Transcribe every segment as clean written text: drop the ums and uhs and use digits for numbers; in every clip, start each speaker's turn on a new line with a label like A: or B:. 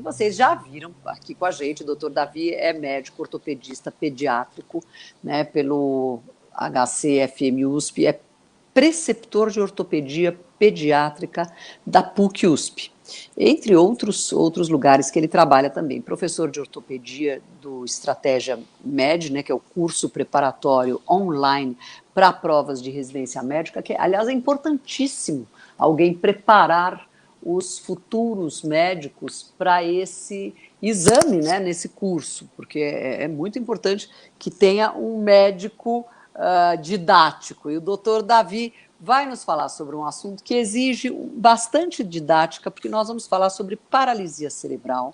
A: vocês já viram aqui com a gente, o doutor Davi é médico ortopedista pediátrico, né, pelo HCFM USP, é preceptor de ortopedia pediátrica da PUC USP, entre outros lugares que ele trabalha também. Professor de ortopedia do Estratégia Med, né, que é o curso preparatório online para provas de residência médica, que, aliás, é importantíssimo alguém preparar os futuros médicos para esse exame, né, nesse curso, porque é muito importante que tenha um médico didático. E o doutor Davi vai nos falar sobre um assunto que exige bastante didática, porque nós vamos falar sobre paralisia cerebral,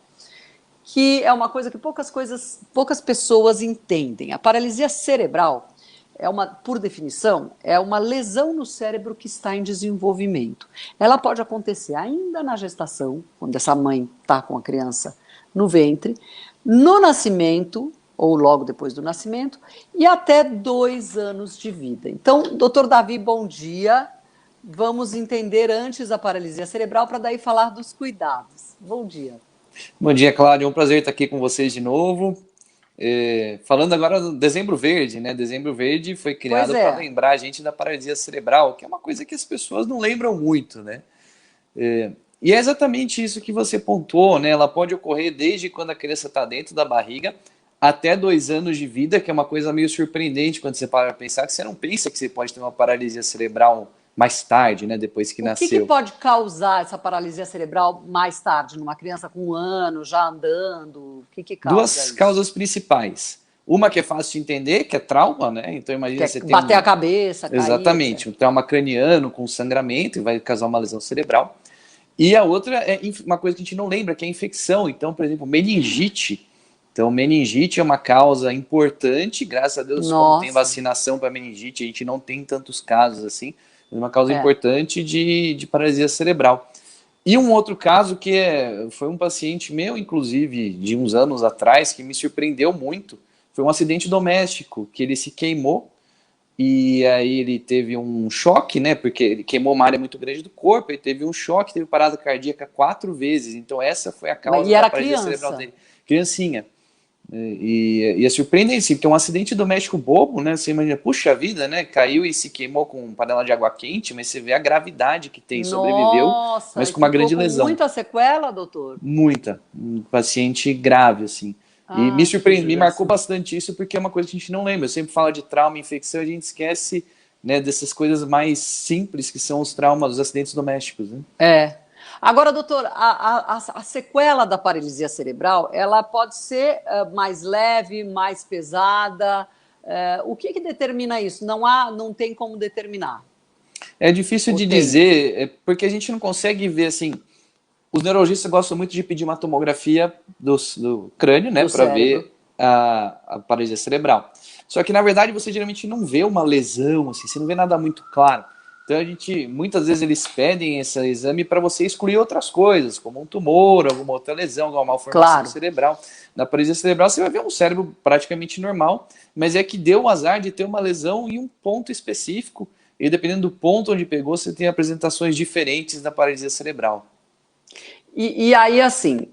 A: que é uma coisa que poucas pessoas entendem. A paralisia cerebral por definição, é uma lesão no cérebro que está em desenvolvimento. Ela pode acontecer ainda na gestação, quando essa mãe está com a criança no ventre, no nascimento, ou logo depois do nascimento, e até 2 anos de vida. Então, doutor Davi, bom dia. Vamos entender antes a paralisia cerebral para daí falar dos cuidados. Bom dia.
B: Bom dia, Cláudio. É um prazer estar aqui com vocês de novo. Falando agora do Dezembro Verde, né? Dezembro Verde foi criado para lembrar a gente da paralisia cerebral, que é uma coisa que as pessoas não lembram muito, né? E é exatamente isso que você pontuou, né? Ela pode ocorrer desde quando a criança está dentro da barriga até 2 anos de vida, que é uma coisa meio surpreendente quando você para pensar, que você não pensa que você pode ter uma paralisia cerebral mais tarde, né? Depois que nasceu.
A: O que pode causar essa paralisia cerebral mais tarde, numa criança com 1 ano, já andando? O que causa
B: 2
A: isso?
B: causas principais. Uma que é fácil de entender, que é trauma, né? Então imagina você ter
A: bater a cabeça, cair.
B: Exatamente, um trauma craniano com sangramento e vai causar uma lesão cerebral. E a outra é uma coisa que a gente não lembra, que é a infecção. Então, por exemplo, meningite. Então, meningite é uma causa importante, graças a Deus, como tem vacinação para meningite, a gente não tem tantos casos assim, mas uma causa importante de paralisia cerebral. E um outro caso que foi um paciente meu, inclusive, de uns anos atrás, que me surpreendeu muito, foi um acidente doméstico, que ele se queimou, e aí ele teve um choque, né, porque ele queimou uma área muito grande do corpo, ele teve um choque, teve parada cardíaca 4 vezes, então essa foi a causa da paralisia cerebral dele. Criancinha. E é surpreendente, porque é um acidente doméstico bobo, né? Você imagina, puxa vida, né? Caiu e se queimou com panela de água quente, mas você vê a gravidade que tem, sobreviveu, mas com uma grande lesão.
A: Muita sequela, doutor?
B: Muita. Um paciente grave, assim. E me surpreendeu, me marcou bastante isso, porque é uma coisa que a gente não lembra. Eu sempre falo de trauma e infecção, a gente esquece, né, dessas coisas mais simples que são os traumas, os acidentes domésticos, né?
A: Agora, doutor, a sequela da paralisia cerebral, ela pode ser mais leve, mais pesada? O que determina isso? Não tem como determinar.
B: É difícil de dizer, porque a gente não consegue ver, assim, os neurologistas gostam muito de pedir uma tomografia do crânio, né, para ver a paralisia cerebral. Só que, na verdade, você geralmente não vê uma lesão, assim, você não vê nada muito claro. Então, muitas vezes eles pedem esse exame para você excluir outras coisas, como um tumor, alguma outra lesão, alguma malformação cerebral. Na paralisia cerebral, você vai ver um cérebro praticamente normal, mas é que deu o azar de ter uma lesão em um ponto específico, e dependendo do ponto onde pegou, você tem apresentações diferentes da paralisia cerebral.
A: E aí, assim,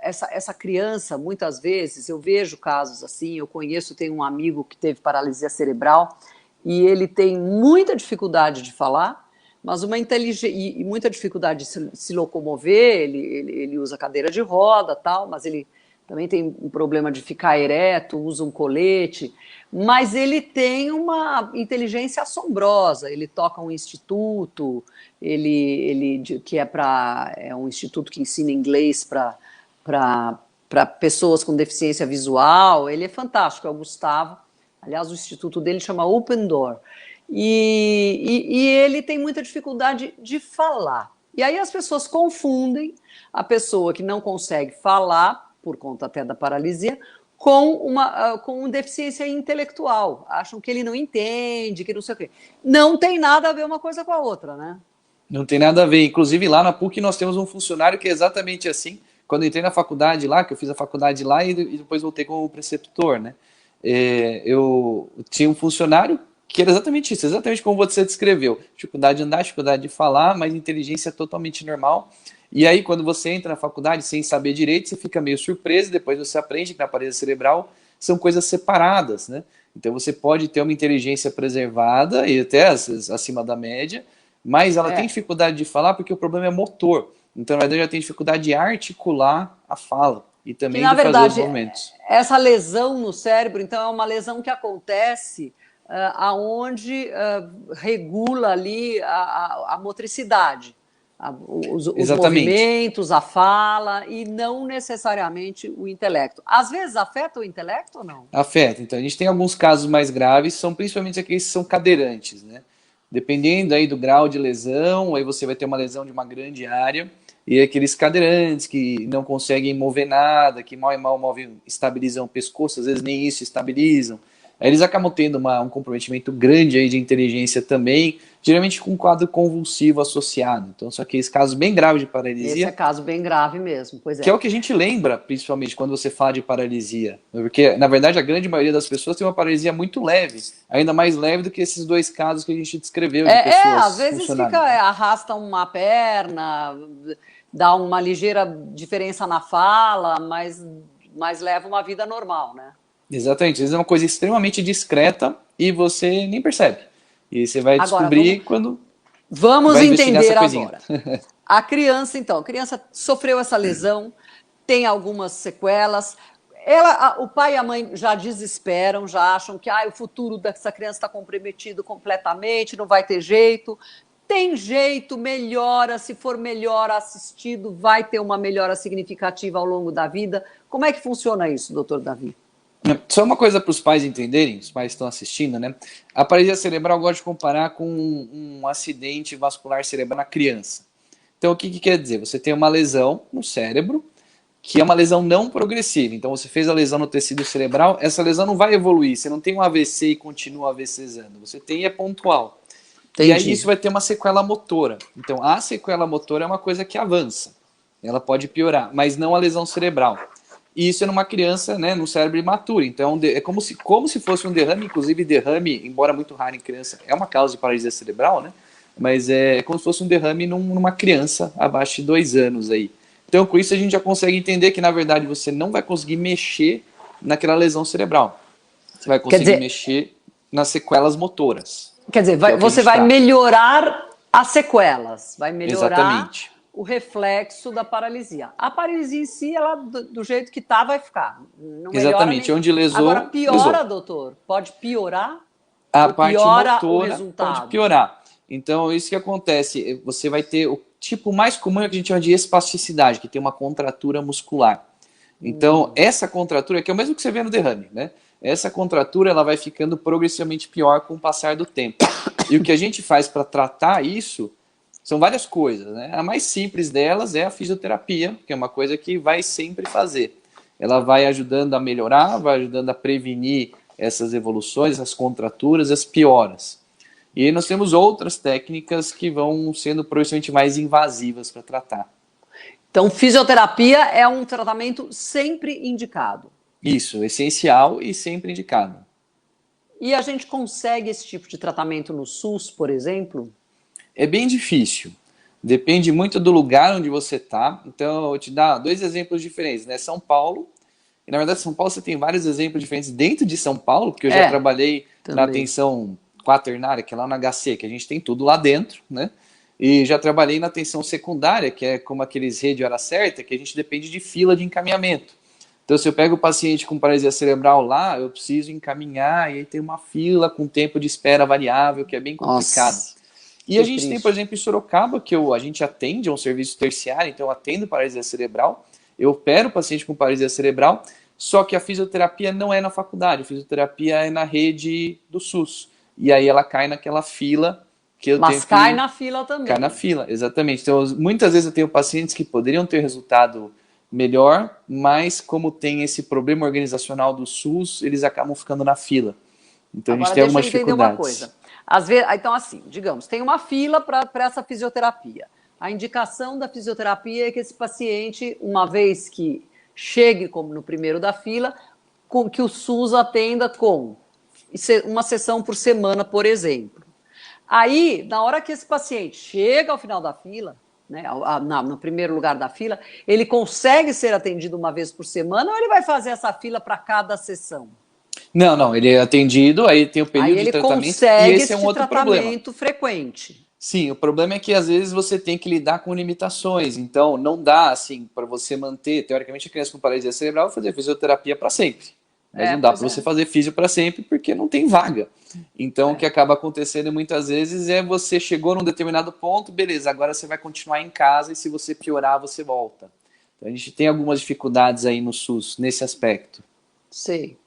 A: essa criança, muitas vezes, eu vejo casos assim, tenho um amigo que teve paralisia cerebral, e ele tem muita dificuldade de falar, mas e muita dificuldade de se locomover, ele usa cadeira de roda, tal, mas ele também tem um problema de ficar ereto, usa um colete, mas ele tem uma inteligência assombrosa, ele toca um instituto, que é um instituto que ensina inglês para pessoas com deficiência visual, ele é fantástico, é o Gustavo. Aliás, o instituto dele chama Open Door. E ele tem muita dificuldade de falar. E aí as pessoas confundem a pessoa que não consegue falar, por conta até da paralisia, com deficiência intelectual. Acham que ele não entende, que não sei o quê. Não tem nada a ver uma coisa com a outra, né?
B: Não tem nada a ver. Inclusive, lá na PUC nós temos um funcionário que é exatamente assim. Quando eu entrei na faculdade lá, que eu fiz a faculdade lá e depois voltei como preceptor, né? Eu tinha um funcionário que era exatamente isso, exatamente como você descreveu. Dificuldade de andar, dificuldade de falar, mas inteligência totalmente normal. E aí, quando você entra na faculdade sem saber direito, você fica meio surpreso, depois você aprende que na paralisia cerebral são coisas separadas, né? Então você pode ter uma inteligência preservada e até acima da média, mas ela tem
A: É,
B: dificuldade de falar porque o problema é motor. Então, na verdade, ela tem dificuldade de articular a fala e
A: que
B: também
A: na
B: de fazer os
A: verdade
B: movimentos.
A: essa lesão no cérebro, então, é uma lesão que acontece aonde regula ali a motricidade, os
B: Exatamente.
A: movimentos, a fala, e não necessariamente o intelecto. Às vezes afeta o intelecto ou não?
B: Afeta. Então, a gente tem alguns casos mais graves, são principalmente aqueles que são cadeirantes, né? Dependendo aí do grau de lesão, aí você vai ter uma lesão de uma grande área, e aqueles cadeirantes que não conseguem mover nada, que mal e mal movem, estabilizam o pescoço, às vezes nem isso estabilizam. Aí eles acabam tendo um comprometimento grande aí de inteligência também, geralmente com um quadro convulsivo associado. Então, são aqueles casos bem graves de
A: Esse é
B: paralisia,
A: caso bem grave mesmo, pois
B: que é
A: é.
B: o que a gente lembra, principalmente quando você fala de paralisia. Porque, na verdade, a grande maioria das pessoas tem uma paralisia muito leve, ainda mais leve do que esses dois casos que a gente descreveu de
A: Às
B: pessoas
A: vezes fica,
B: funcionais. Né?
A: arrasta uma perna, dá uma ligeira diferença na fala, mas leva uma vida normal, né?
B: Exatamente, às vezes é uma coisa extremamente discreta e você nem percebe. E você vai
A: Agora, vamos,
B: descobrir quando
A: vamos
B: vai investigar essa
A: entender
B: coisinha.
A: agora. A criança, então, a criança sofreu essa lesão, tem algumas sequelas. O pai e a mãe já desesperam, já acham que o futuro dessa criança está comprometido completamente, não vai ter jeito. Tem jeito, melhora, se for melhor assistido, vai ter uma melhora significativa ao longo da vida. Como é que funciona isso, doutor Davi?
B: Só uma coisa para os pais entenderem, os pais estão assistindo, né? A paralisia cerebral eu gosto de comparar com um acidente vascular cerebral na criança. Então, o que, que quer dizer? Você tem uma lesão no cérebro, que é uma lesão não progressiva. Então, você fez a lesão no tecido cerebral, essa lesão não vai evoluir. Você não tem um AVC e continua AVCzando. Você tem é pontual. E aí
A: Entendi.
B: isso vai ter uma sequela motora. Então, a sequela motora é uma coisa que avança. Ela pode piorar, mas não a lesão cerebral. E isso é numa criança, né, no cérebro imaturo. Então, é como se fosse um derrame, inclusive derrame, embora muito raro em criança, é uma causa de paralisia cerebral, né? Mas é como se fosse um derrame numa criança abaixo de 2 anos aí. Então, com isso, a gente já consegue entender que, na verdade, você não vai conseguir mexer naquela lesão cerebral. Você vai
A: Quer
B: conseguir
A: dizer,
B: mexer nas sequelas motoras, que é o que a
A: você
B: gente
A: vai
B: trata.
A: melhorar as sequelas, vai melhorar
B: Exatamente.
A: o reflexo da paralisia. A paralisia em si, ela do jeito que tá, vai ficar. Não melhora
B: Exatamente.
A: nem.
B: Onde
A: Agora,
B: lesou, lesou.
A: piora, doutor? Pode piorar
B: A
A: ou
B: parte
A: piora o
B: motora pode
A: resultado?
B: piorar. Então, isso que acontece, você vai ter o tipo mais comum é o que a gente chama de espasticidade, que tem uma contratura muscular. Então, essa contratura, que é o mesmo que você vê no derrame, né? Essa contratura ela vai ficando progressivamente pior com o passar do tempo. E o que a gente faz para tratar isso são várias coisas, né? A mais simples delas é a fisioterapia, que é uma coisa que vai sempre fazer. Ela vai ajudando a melhorar, vai ajudando a prevenir essas evoluções, as contraturas, as pioras. E aí nós temos outras técnicas que vão sendo progressivamente mais invasivas para tratar.
A: Então, fisioterapia é um tratamento sempre indicado.
B: Isso, essencial e sempre indicado.
A: E a gente consegue esse tipo de tratamento no SUS, por exemplo?
B: É bem difícil. Depende muito do lugar onde você está. Então, eu vou te dar dois exemplos diferentes, né? São Paulo, e na verdade São Paulo você tem vários exemplos diferentes dentro de São Paulo, porque eu já trabalhei na
A: Também.
B: atenção quaternária, que é lá na HC, que a gente tem tudo lá dentro, né? E já trabalhei na atenção secundária, que é como aqueles rede hora certa, que a gente depende de fila de encaminhamento. Então, se eu pego o paciente com paralisia cerebral lá, eu preciso encaminhar, e aí tem uma fila com tempo de espera variável, que é bem complicado.
A: Nossa,
B: E a
A: que
B: gente tem, por
A: triste.
B: exemplo, em Sorocaba, que a gente atende, é um serviço terciário, então eu atendo paralisia cerebral, eu opero o paciente com paralisia cerebral, só que a fisioterapia não é na faculdade, a fisioterapia é na rede do SUS. E aí ela cai naquela fila que eu tenho
A: Mas cai
B: que
A: na fila
B: cair na
A: também.
B: fila, exatamente. Então, muitas vezes eu tenho pacientes que poderiam ter resultado melhor, mas como tem esse problema organizacional do SUS, eles acabam ficando na fila. Então a gente
A: Agora,
B: tem
A: deixa eu
B: algumas
A: entender uma
B: dificuldades.
A: coisa. Às vezes, então, assim, digamos, tem uma fila para essa fisioterapia. A indicação da fisioterapia é que esse paciente, uma vez que chegue como no primeiro da fila, que o SUS atenda com uma sessão por semana, por exemplo. Aí, na hora que esse paciente chega ao final da fila, né, no primeiro lugar da fila, ele consegue ser atendido uma vez por semana ou ele vai fazer essa fila para cada sessão?
B: Não, ele é atendido, aí tem o
A: Aí
B: período de
A: ele
B: tratamento, e
A: consegue
B: esse é um
A: este
B: outro problema.
A: tratamento frequente.
B: Sim, o problema é que às vezes você tem que lidar com limitações, então não dá assim para você manter, teoricamente a criança com paralisia cerebral vai fazer fisioterapia para sempre, mas não dá
A: Pois
B: para
A: é.
B: você fazer fisio para sempre porque não tem vaga. Então o que
A: É.
B: acaba acontecendo muitas vezes é você chegou num determinado ponto, beleza, agora você vai continuar em casa e se você piorar você volta. Então a gente tem algumas dificuldades aí no SUS nesse aspecto.
A: Sei.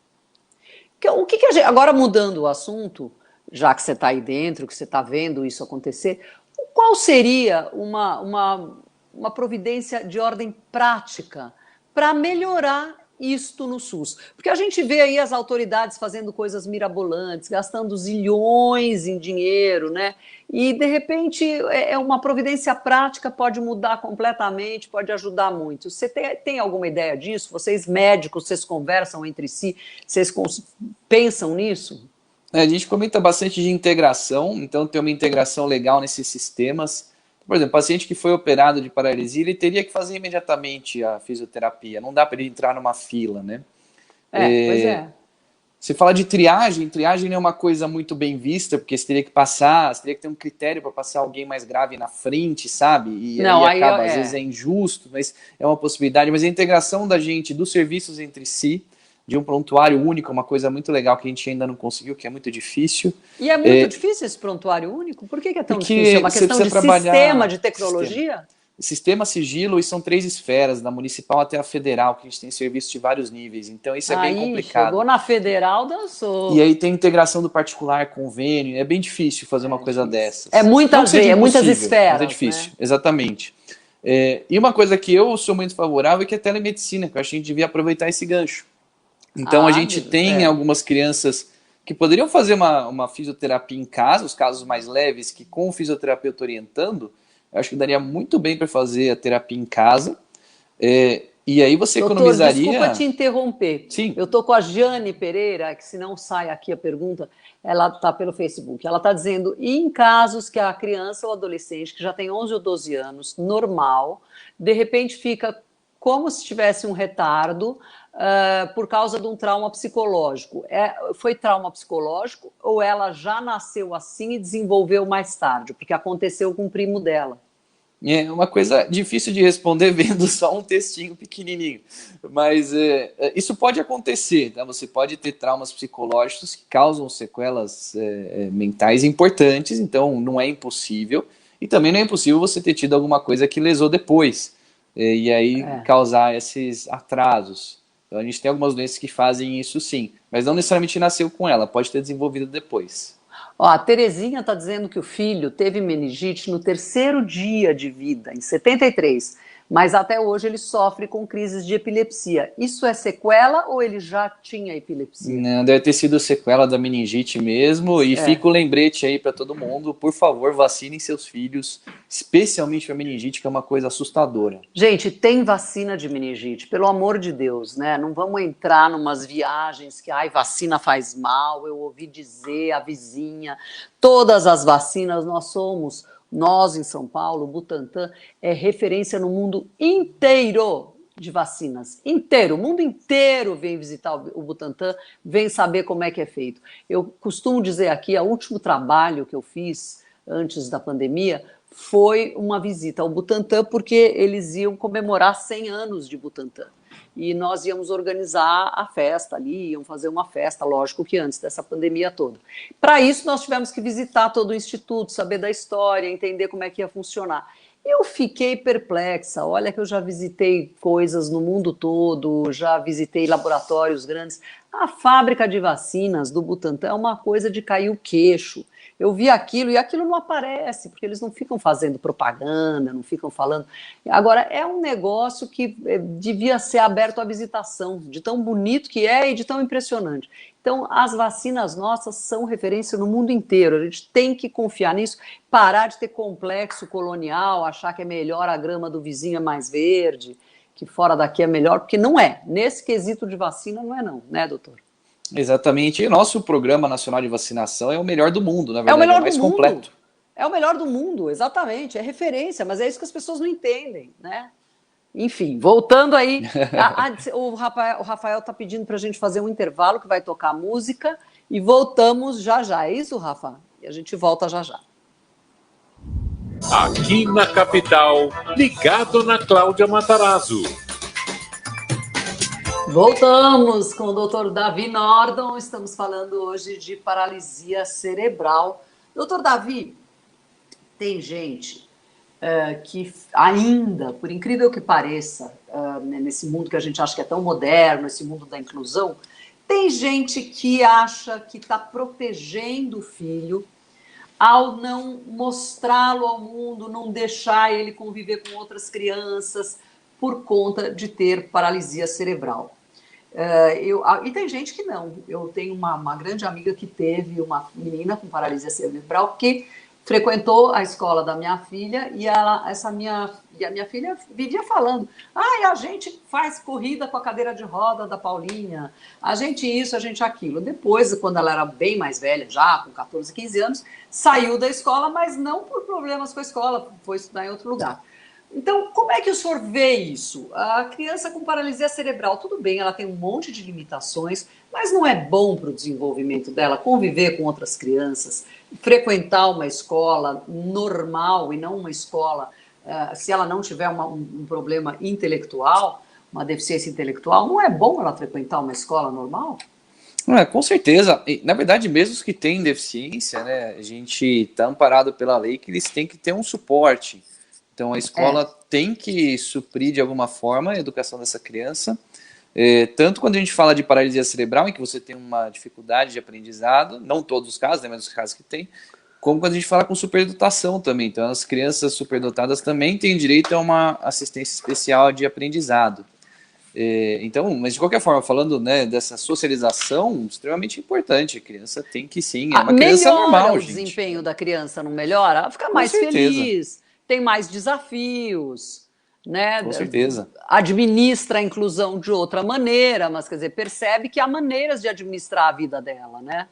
A: O que a gente, agora mudando o assunto, já que você está aí dentro, que você está vendo isso acontecer, qual seria uma providência de ordem prática para melhorar isto no SUS? Porque a gente vê aí as autoridades fazendo coisas mirabolantes, gastando zilhões em dinheiro, né? E, de repente, uma providência prática pode mudar completamente, pode ajudar muito. Você tem alguma ideia disso? Vocês médicos, vocês conversam entre si, vocês pensam nisso?
B: A gente comenta bastante de integração, então tem uma integração legal nesses sistemas. Por exemplo, paciente que foi operado de paralisia, ele teria que fazer imediatamente a fisioterapia, não dá para ele entrar numa fila, né?
A: Pois é.
B: Você fala de triagem, triagem não é uma coisa muito bem vista, porque você teria que passar, você teria que ter um critério para passar alguém mais grave na frente, sabe? E
A: Não,
B: aí acaba, às vezes é injusto, mas é uma possibilidade. Mas a integração da gente, dos serviços entre si, de um prontuário único, é uma coisa muito legal que a gente ainda não conseguiu, que é muito difícil.
A: E é muito difícil esse prontuário único? Por que é tão difícil? É uma
B: Você
A: questão
B: precisa
A: de sistema, de tecnologia?
B: Sistema sigilo, e são 3 esferas, da municipal até a federal, que a gente tem serviço de vários níveis, então isso é bem complicado.
A: Chegou na federal, dançou.
B: E aí tem integração do particular, convênio, é bem difícil fazer uma coisa dessas.
A: É muita gente, é muitas esferas.
B: Mas é difícil,
A: né?
B: Exatamente. E uma coisa que eu sou muito favorável é que é a telemedicina, que eu acho que a gente devia aproveitar esse gancho. Então a gente tem algumas crianças que poderiam fazer uma fisioterapia em casa, os casos mais leves, que com o fisioterapeuta orientando, eu acho que daria muito bem para fazer a terapia em casa. E aí você economizaria...
A: Desculpa te interromper.
B: Sim.
A: Eu estou com a Jane Pereira, que se não sai aqui a pergunta, ela está pelo Facebook. Ela está dizendo, e em casos que a criança ou adolescente, que já tem 11 ou 12 anos, normal, de repente fica como se tivesse um retardo por causa de um trauma psicológico. Foi trauma psicológico ou ela já nasceu assim e desenvolveu mais tarde? Porque aconteceu com o primo dela.
B: É uma coisa difícil de responder vendo só um textinho pequenininho, mas isso pode acontecer, tá? Você pode ter traumas psicológicos que causam sequelas mentais importantes, então não é impossível, e também não é impossível você ter tido alguma coisa que lesou depois, e aí causar esses atrasos. Então a gente tem algumas doenças que fazem isso sim, mas não necessariamente nasceu com ela, pode ter desenvolvido depois.
A: A Terezinha está dizendo que o filho teve meningite no 3º dia de vida, em 73, mas até hoje ele sofre com crises de epilepsia. Isso é sequela ou ele já tinha epilepsia?
B: Não, deve ter sido sequela da meningite mesmo, e fica o lembrete aí para todo mundo, por favor, vacinem seus filhos, especialmente para meningite, que é uma coisa assustadora.
A: Gente, tem vacina de meningite, pelo amor de Deus, né? Não vamos entrar numas viagens que, vacina faz mal, eu ouvi dizer, a vizinha, todas as vacinas nós em São Paulo, o Butantan é referência no mundo inteiro de vacinas, inteiro, o mundo inteiro vem visitar o Butantan, vem saber como é que é feito. Eu costumo dizer aqui, o último trabalho que eu fiz antes da pandemia foi uma visita ao Butantan, porque eles iam comemorar 100 anos de Butantan. E nós íamos organizar a festa ali, iam fazer uma festa, lógico que antes dessa pandemia toda. Para isso, nós tivemos que visitar todo o instituto, saber da história, entender como é que ia funcionar. Eu fiquei perplexa, olha que eu já visitei coisas no mundo todo, já visitei laboratórios grandes. A fábrica de vacinas do Butantan é uma coisa de cair o queixo. Eu vi aquilo e aquilo não aparece, porque eles não ficam fazendo propaganda, não ficam falando. Agora, é um negócio que devia ser aberto à visitação, de tão bonito que é e de tão impressionante. Então, as vacinas nossas são referência no mundo inteiro, a gente tem que confiar nisso, parar de ter complexo colonial, achar que é melhor a grama do vizinho é mais verde, que fora daqui é melhor, porque não é. Nesse quesito de vacina não é não, né, doutor?
B: Exatamente. E o nosso Programa Nacional de Vacinação é o melhor do mundo, na verdade,
A: é o melhor
B: mais
A: do mundo.
B: completo.
A: É o melhor do mundo, exatamente, é referência, mas é isso que as pessoas não entendem, né? Enfim, voltando aí, o Rafael está pedindo para a gente fazer um intervalo que vai tocar música e voltamos já já. É isso, Rafa? E a gente volta já já.
C: Aqui na capital, ligado na Cláudia Matarazzo.
A: Voltamos com o Dr. Davi Nordon. Estamos falando hoje de paralisia cerebral. Dr. Davi, tem gente que ainda, por incrível que pareça, nesse mundo que a gente acha que é tão moderno, esse mundo da inclusão, tem gente que acha que está protegendo o filho ao não mostrá-lo ao mundo, não deixar ele conviver com outras crianças por conta de ter paralisia cerebral. E tem gente que não. Eu tenho uma grande amiga que teve uma menina com paralisia cerebral que frequentou a escola da minha filha e a minha filha vivia falando: a gente faz corrida com a cadeira de roda da Paulinha, a gente isso, a gente aquilo. Depois, quando ela era bem mais velha, já com 14, 15 anos, saiu da escola, mas não por problemas com a escola, foi estudar em outro lugar. Então, como é que o senhor vê isso? A criança com paralisia cerebral, tudo bem, ela tem um monte de limitações, mas não é bom para o desenvolvimento dela conviver com outras crianças, frequentar uma escola normal e não uma escola, se ela não tiver um problema intelectual, uma deficiência intelectual, não é bom ela frequentar uma escola normal?
B: Com certeza. Na verdade, mesmo os que têm deficiência, né, a gente está amparado pela lei que eles têm que ter um suporte. Então, a escola tem que suprir de alguma forma a educação dessa criança. Tanto quando a gente fala de paralisia cerebral, em que você tem uma dificuldade de aprendizado, não todos os casos, né, mas os casos que tem, como quando a gente fala com superdotação também. Então, as crianças superdotadas também têm direito a uma assistência especial de aprendizado. Então, mas de qualquer forma, falando, né, dessa socialização, extremamente importante. A criança tem que sim, é uma criança normal,
A: o desempenho da criança, não melhora? Ela fica mais feliz, tem mais desafios, né?
B: Com certeza.
A: Administra a inclusão de outra maneira, mas quer dizer, percebe que há maneiras de administrar a vida dela, né?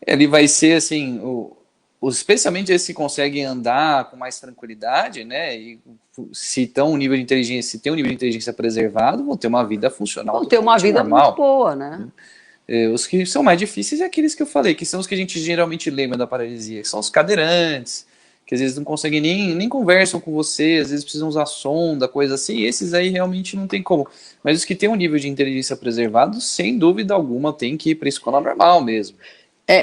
B: Ele vai ser assim, especialmente esses que conseguem andar com mais tranquilidade, né? E se tem um nível de inteligência preservado, vão ter uma vida funcional.
A: Vão ter uma vida normal, muito boa, né?
B: Os que são mais difíceis é aqueles que eu falei, que são os que a gente geralmente lembra da paralisia, que são os cadeirantes, que às vezes não conseguem nem conversam com você, às vezes precisam usar sonda, coisa assim, e esses aí realmente não tem como. Mas os que têm um nível de inteligência preservado, sem dúvida alguma, tem que ir para a escola normal mesmo.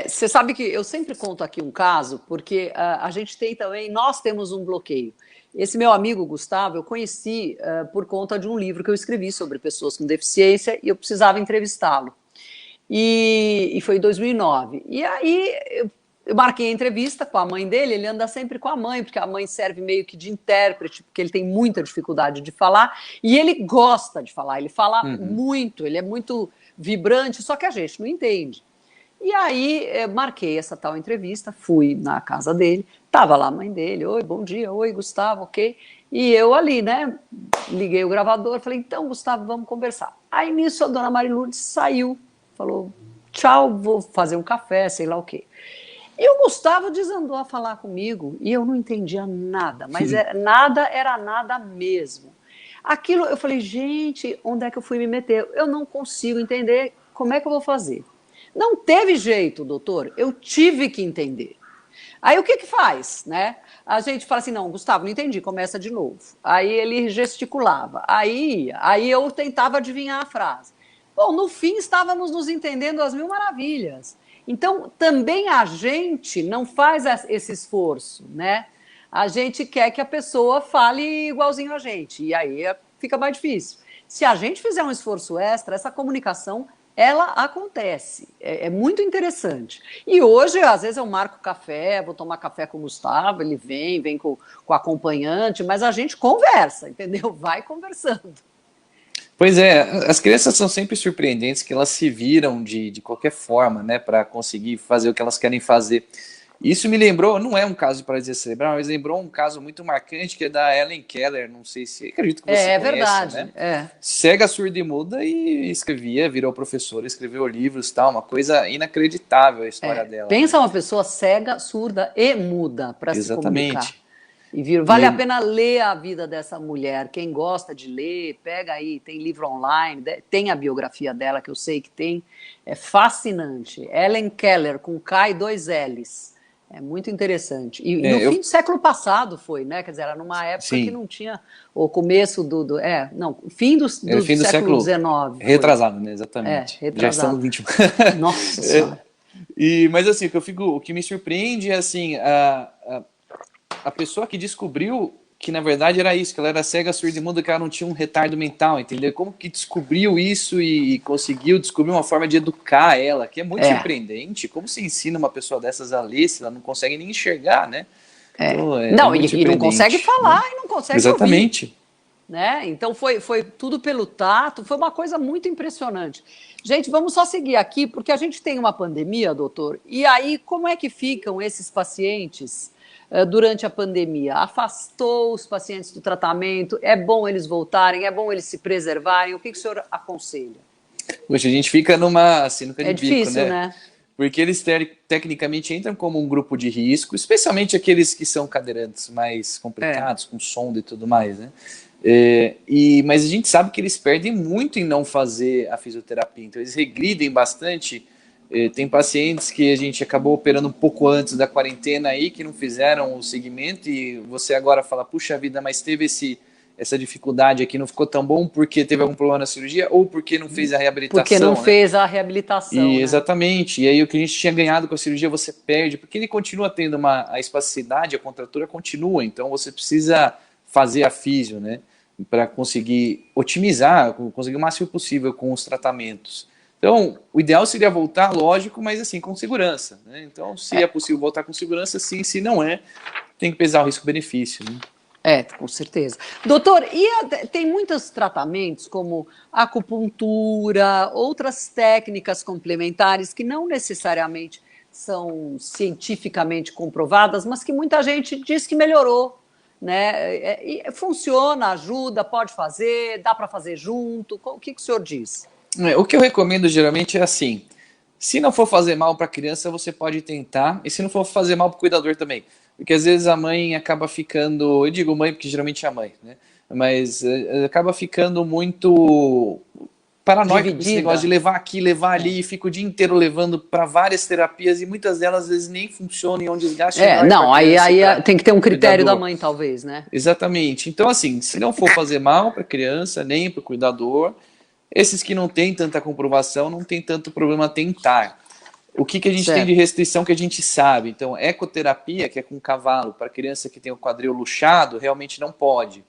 A: Você sabe que eu sempre conto aqui um caso, porque a gente tem também, nós temos um bloqueio. Esse meu amigo Gustavo, eu conheci por conta de um livro que eu escrevi sobre pessoas com deficiência e eu precisava entrevistá-lo. E foi em 2009. E aí eu marquei a entrevista com a mãe dele, ele anda sempre com a mãe, porque a mãe serve meio que de intérprete, porque ele tem muita dificuldade de falar, e ele gosta de falar, ele fala muito, ele é muito vibrante, só que a gente não entende. E aí marquei essa tal entrevista, fui na casa dele, estava lá a mãe dele, oi, bom dia, oi, Gustavo, ok? E eu ali, né, liguei o gravador, falei, então, Gustavo, vamos conversar. Aí nisso a dona Marilourdes saiu, falou, tchau, vou fazer um café, sei lá o quê. E o Gustavo desandou a falar comigo e eu não entendia nada, mas nada era nada mesmo. Aquilo, eu falei, gente, onde é que eu fui me meter? Eu não consigo entender, como é que eu vou fazer? Não teve jeito, doutor, eu tive que entender. Aí o que faz, né? A gente fala assim, não, Gustavo, não entendi, começa de novo. Aí ele gesticulava, aí eu tentava adivinhar a frase. Bom, no fim estávamos nos entendendo às mil maravilhas. Então, também a gente não faz esse esforço, né? A gente quer que a pessoa fale igualzinho a gente, e aí fica mais difícil. Se a gente fizer um esforço extra, essa comunicação, ela acontece. É muito interessante. E hoje, às vezes, eu marco café, vou tomar café com o Gustavo, ele vem com o acompanhante, mas a gente conversa, entendeu? Vai conversando.
B: Pois é, as crianças são sempre surpreendentes, que elas se viram de qualquer forma, né, para conseguir fazer o que elas querem fazer. Isso me lembrou, não é um caso de paralisia cerebral, mas lembrou um caso muito marcante que é da Helen Keller, não sei se, acredito que você
A: É
B: conhece,
A: verdade,
B: né?
A: é.
B: Cega, surda e muda e escrevia, virou professora, escreveu livros e tal, uma coisa inacreditável a história dela, né?
A: Pensa uma pessoa cega, surda e muda para se comunicar.
B: Exatamente.
A: Vale a
B: E,
A: pena ler a vida dessa mulher. Quem gosta de ler, pega aí, tem livro online, tem a biografia dela, que eu sei que tem. É fascinante. Helen Keller, com K e 2 L's. É muito interessante. E no fim do século passado foi, né? Quer dizer, era numa época que
B: sim,
A: não tinha o começo não, fim do
B: fim do
A: século
B: século
A: XIX foi.
B: retrasado, né? Exatamente. Já estamos
A: retrasado.
B: no 21.
A: Nossa Senhora.
B: Mas assim, o que me surpreende é assim, a pessoa que descobriu que na verdade era isso, que ela era cega, surda e muda, que ela não tinha um retardo mental, entendeu? Como que descobriu isso e conseguiu descobrir uma forma de educar ela, que é muito surpreendente. Como se ensina uma pessoa dessas a ler se ela não consegue nem enxergar, né? Então,
A: Não,
B: muito
A: e não consegue falar,
B: né?
A: e não consegue
B: Exatamente.
A: ouvir. Né? Então foi tudo pelo tato, foi uma coisa muito impressionante. Gente, vamos só seguir aqui, porque a gente tem uma pandemia, doutor, e aí como é que ficam esses pacientes durante a pandemia? Afastou os pacientes do tratamento? É bom eles voltarem? É bom eles se preservarem? O que o senhor aconselha?
B: Poxa, a gente fica numa sinuca de
A: É
B: bico,
A: difícil,
B: né?
A: né?
B: Porque eles tecnicamente entram como um grupo de risco, especialmente aqueles que são cadeirantes mais complicados, com sonda e tudo mais, né? Mas a gente sabe que eles perdem muito em não fazer a fisioterapia, então eles regridem bastante. Tem pacientes que a gente acabou operando um pouco antes da quarentena aí, que não fizeram o segmento, e você agora fala, puxa vida, mas teve essa dificuldade aqui, não ficou tão bom porque teve algum problema na cirurgia ou porque não fez a reabilitação.
A: Porque não
B: né?
A: fez a reabilitação, né?
B: Exatamente, e aí o que a gente tinha ganhado com a cirurgia você perde, porque ele continua tendo a espasticidade, a contratura continua, então você precisa fazer a físio, né, para conseguir otimizar, conseguir o máximo possível com os tratamentos. Então, o ideal seria voltar, lógico, mas assim, com segurança, né? Então, se é possível voltar com segurança, sim, se não é, tem que pesar o risco-benefício, né?
A: Com certeza. Doutor, tem muitos tratamentos como acupuntura, outras técnicas complementares que não necessariamente são cientificamente comprovadas, mas que muita gente diz que melhorou, né? Funciona, ajuda, pode fazer, dá para fazer junto. O que o senhor diz?
B: O que eu recomendo geralmente é assim, se não for fazer mal para a criança, você pode tentar, e se não for fazer mal para o cuidador também. Porque às vezes a mãe acaba ficando, eu digo mãe porque geralmente é a mãe, né? Mas acaba ficando muito paranoica com esse negócio de levar aqui, levar ali, e fica o dia inteiro levando para várias terapias e muitas delas às vezes nem funcionam e é um desgaste enorme.
A: Não, aí tem que ter um critério da mãe, talvez, né?
B: Exatamente. Então, assim, se não for fazer mal para a criança, nem para o cuidador, esses que não têm tanta comprovação, não tem tanto problema tentar. O que a gente tem de restrição que a gente sabe? Então, ecoterapia, que é com cavalo, para criança que tem o quadril luxado, realmente não pode.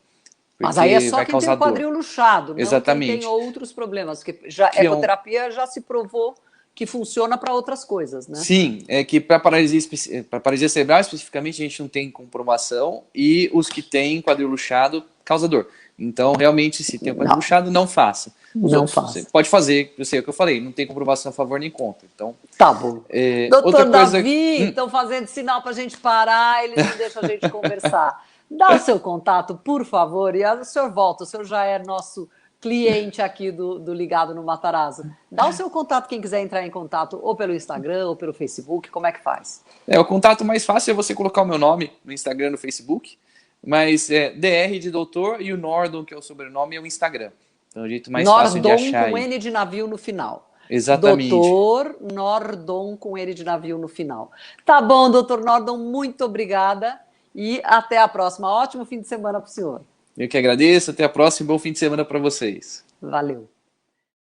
A: Mas aí é só quem tem o quadril luxado, não
B: Exatamente.
A: quem tem outros problemas. Porque ecoterapia já se provou que funciona para outras coisas, né?
B: Sim, é que para paralisia cerebral especificamente a gente não tem comprovação e os que têm quadril luxado causa dor. Então, realmente, se tem o quadril luxado, não faça.
A: Não faça.
B: Você pode fazer, eu sei o que eu falei, não tem comprovação a favor nem contra. Então,
A: tá bom. Doutor Davi, estão fazendo sinal para a gente parar, eles não deixam a gente conversar. Dá o seu contato, por favor, e o senhor volta, o senhor já é nosso cliente aqui do Ligado no Matarazzo. Dá o seu contato, quem quiser entrar em contato, ou pelo Instagram, ou pelo Facebook, como é que faz?
B: O contato mais fácil é você colocar o meu nome no Instagram, no Facebook, mas é DR de doutor e o Nordon, que é o sobrenome, é o Instagram. Então é o jeito mais fácil de achar.
A: Nordon com N de navio no final.
B: Exatamente.
A: Doutor Nordon com N de navio no final. Tá bom, doutor Nordon, muito obrigada e até a próxima. Ótimo fim de semana para o senhor.
B: Eu que agradeço, até a próxima, bom fim de semana para vocês.
A: Valeu.